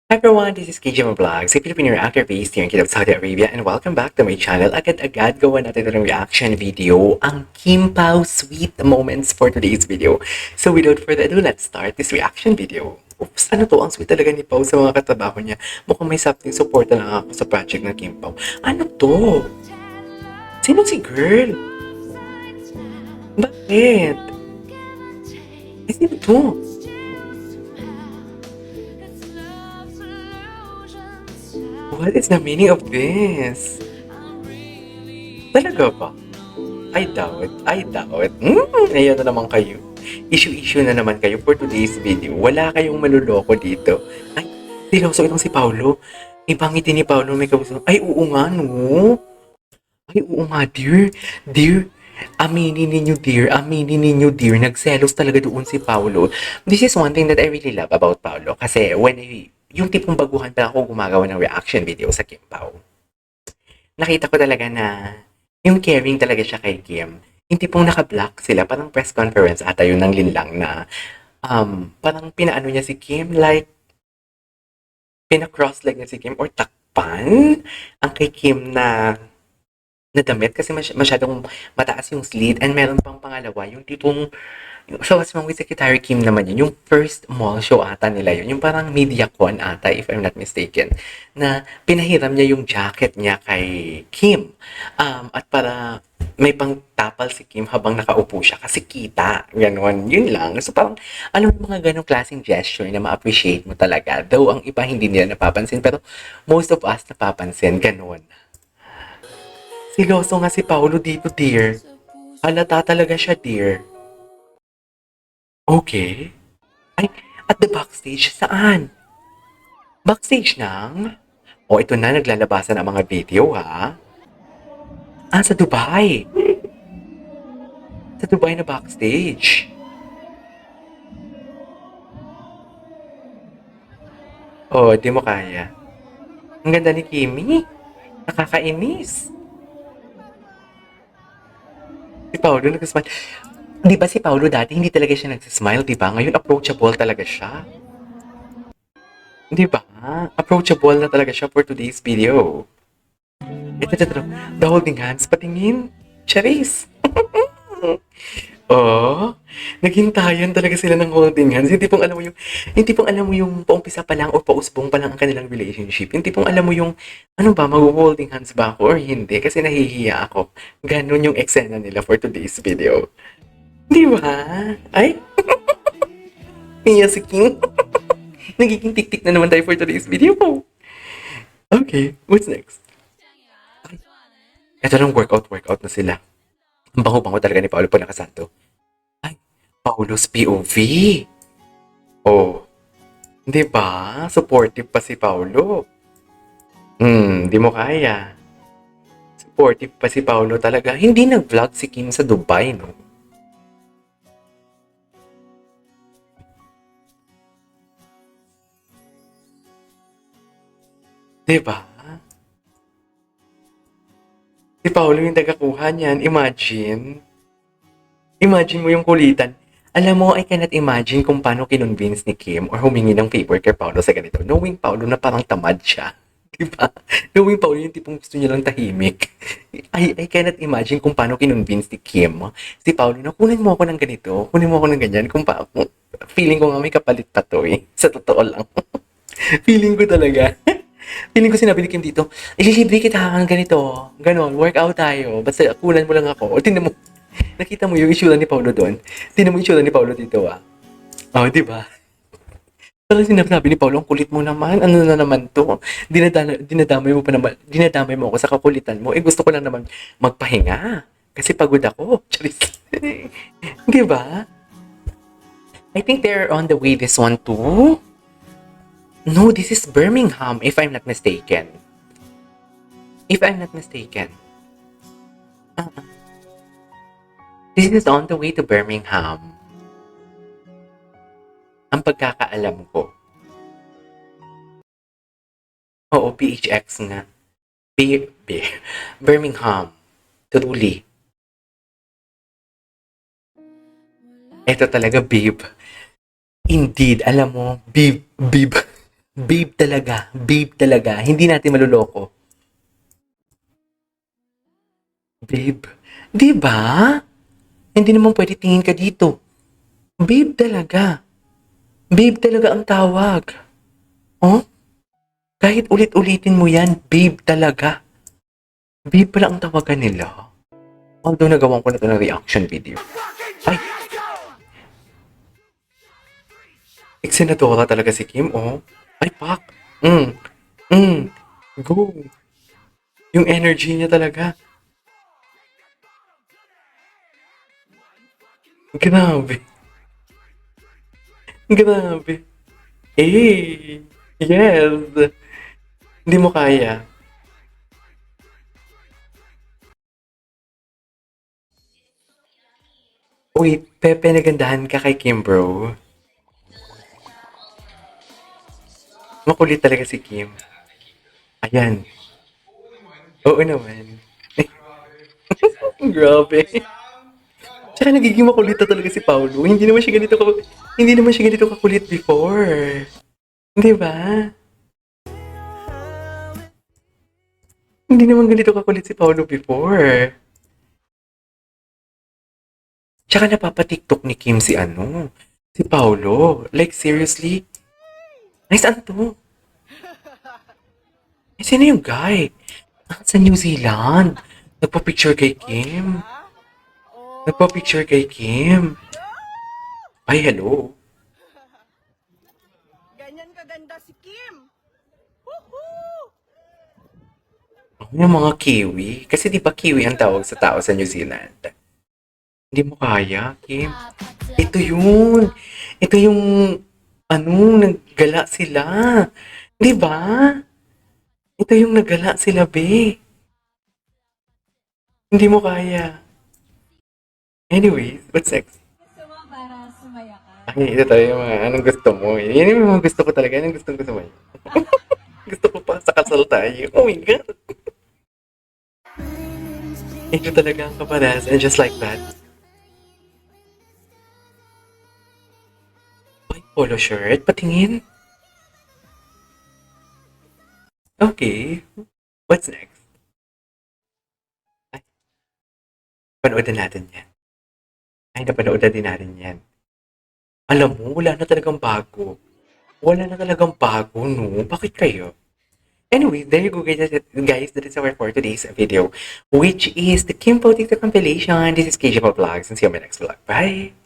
Hi everyone, this is KJ Vlogs, a Filipino reactor based here in Kingdom of Saudi Arabia, and welcome back to my channel. Agad-agad gawa natin ng reaction video, ang Kim Pao sweet moments for today's video. So without further ado, let's start this reaction video. Oops, ano to? Ang sweet talaga ni Pao sa mga katrabaho niya. Mukhang may something support na lang ako sa project ng Kim Pao. Ano to? Sino si girl? Bakit? Eh, sino to? What is the meaning of this? Talaga ba? I doubt. I doubt. Ayan na naman kayo. Issue na naman kayo for today's video. Wala kayong maluloko dito. Ay, seryoso itong si Paolo. Ibangitin ni Paolo may kausap. Ay, oo nga, no? Ay, oo nga, dear. Dear, aminin ninyo, dear. Aminin ninyo, dear. Nagselos talaga doon si Paolo. This is one thing that I really love about Paolo. Kasi yung tipong baguhan pa ako gumagawa ng reaction video sa Kim Pao. Nakita ko talaga na yung caring talaga siya kay Kim. Yung tipong naka-block sila, parang press conference ata yun ng linlang na parang pinaano niya si Kim, like pina-cross-leg niya si Kim or takpan ang kay Kim na damit kasi masyadong mataas yung slit, and meron pang pangalawa yung tipong so what's wrong with Secretary Kim naman yun, yung first mall show ata nila yun, yung parang MediaCon ata if I'm not mistaken, na pinahiram niya yung jacket niya kay Kim, at para may pangtapal si Kim habang nakaupo siya kasi kita, gano'n, yun lang. So parang alam mo mga ganong klaseng gesture na ma-appreciate mo talaga, though ang iba hindi nila napapansin pero most of us napapansin, gano'n. Siloso nga si Paolo dito, dear. Halata talaga siya, dear. Okay. Ay, at the backstage, saan? Backstage ng? O, ito na, naglalabasan ang mga video, ha? Ah, sa Dubai. Sa Dubai na backstage. Oh, di mo kaya. Ang ganda ni Kimi. Nakakainis. Si Paolo nag-smile. Di ba si Paolo dati hindi talaga siya nagsismile, di ba? Ngayon approachable talaga siya. Di ba? Approachable na talaga siya for today's video. Ito. The holding hands, patingin. Charis. Oh, naghintayan talaga sila ng holding hands. Hindi pong alam mo yung paumpisa pa lang o pausbong pa lang ang kanilang relationship. Hindi pong alam mo yung, ano ba, mag-holding hands ba ako or hindi? Kasi nahihiya ako. Ganon yung eksena nila for today's video. Di ba? Ay, niya si King. Nagiging tik-tik na naman tayo for today's video. Okay, what's next? Ay, eto lang workout na sila. Ang bango-bango talaga ni Paolo po nakasanto. Ay, Paolo's POV. Oh, di ba? Supportive pa si Paolo. Di mo kaya. Supportive pa si Paolo talaga. Hindi nag-vlog si Kim sa Dubai, no? Di ba? Si Paolo yung tagakuha niyan. Imagine. Imagine mo yung kulitan. Alam mo, I cannot imagine kung paano kinonvince ni Kim or humingi ng favor kay Paolo sa ganito. Knowing Paolo na parang tamad siya. Diba? Knowing Paolo yung tipong gusto niya lang tahimik. I cannot imagine kung paano kinonvince ni Kim si Paolo na kunin mo ako ng ganito, kunin mo ako ng ganyan. Feeling ko nga may kapalit pa to eh. Sa totoo lang. Feeling ko talaga. Feeling ko sinabi ni Kim dito, ililibre kita ng ganito, ganon, workout tayo, basta kunan mo lang ako. O, tingnan mo, nakita mo yung itsura ni Paolo doon? Tingnan mo yung itsura ni Paolo dito, ah. Oh, di ba? Parang sinabi ni Paolo, ang kulit mo naman, ano na naman to? Dinadamay mo pa naman, dinadamay mo ako sa kakulitan mo. Eh, gusto ko lang naman magpahinga. Kasi pagod ako. Charis. Di ba? I think they're on the way this one too. No, this is Birmingham, if I'm not mistaken. If I'm not mistaken. Uh, this is on the way to Birmingham. Ang pagkakaalam ko. Oo, PHX nga. Birmingham. Truly. Ito talaga, babe. Indeed, alam mo, babe. Babe talaga. Babe talaga. Hindi natin maluloko. Babe. Di ba? Hindi naman pwede tingin ka dito. Babe talaga. Babe talaga ang tawag. Oh? Kahit ulit-ulitin mo yan, babe talaga. Babe pala ang tawagan nila. Although nagawan ko na ito ng reaction video. Ay! Iksenadora talaga si Kim, oh. Ay, pak! Mm. Mm. Go! Yung energy niya talaga. Grabe. Grabe. Eh! Yes! Hindi mo kaya. Wait, Pepe, nagandahan ka kay Kim, bro. Makulit talaga si Kim. Ayan. Oo naman. Grabe. Tsaka nagiging makulit na talaga si Paulo. Hindi naman siya ganito kakulit before. Di ba? Hindi naman ganito kakulit si Paulo before. Tsaka napapatiktok ni Kim si ano, si Paulo. Like, seriously? Ay, saan to? Ay, sino yung guy? Ah, sa New Zealand. Nagpa-picture kay Kim. Nagpa-picture kay Kim. Ay, hello. Ganyan kaganda si Kim. Woohoo! Ako yung mga Kiwi. Kasi di ba Kiwi ang tawag sa tao sa New Zealand? Hindi mo kaya, Kim. Ito yun. Ito yung, ano, naggala sila. Di ba? Ito yung naggala sila, be. Hindi mo kaya. Anyways, what's next? Gusto mo para sumaya ka? Ay, ito tayo yung mga, anong gusto mo? Yan yung mga gusto ko talaga. Anong gusto mo? Gusto ko pa sa kasal tayo. Oh my God. Ito talaga ang kapadas. And just like that. Ay, polo shirt. Patingin. Okay. What's next? Ay, panoodan natin yan. Ay, napanood na din natin yan. Alam mo, wala na talagang bago. Wala na talagang bago, no? Bakit kayo? Anyway, there you go, guys. That is our for today's video, which is the Kim Po TikTok compilation. This is KJ Vlogs, and see you on my next vlog. Bye!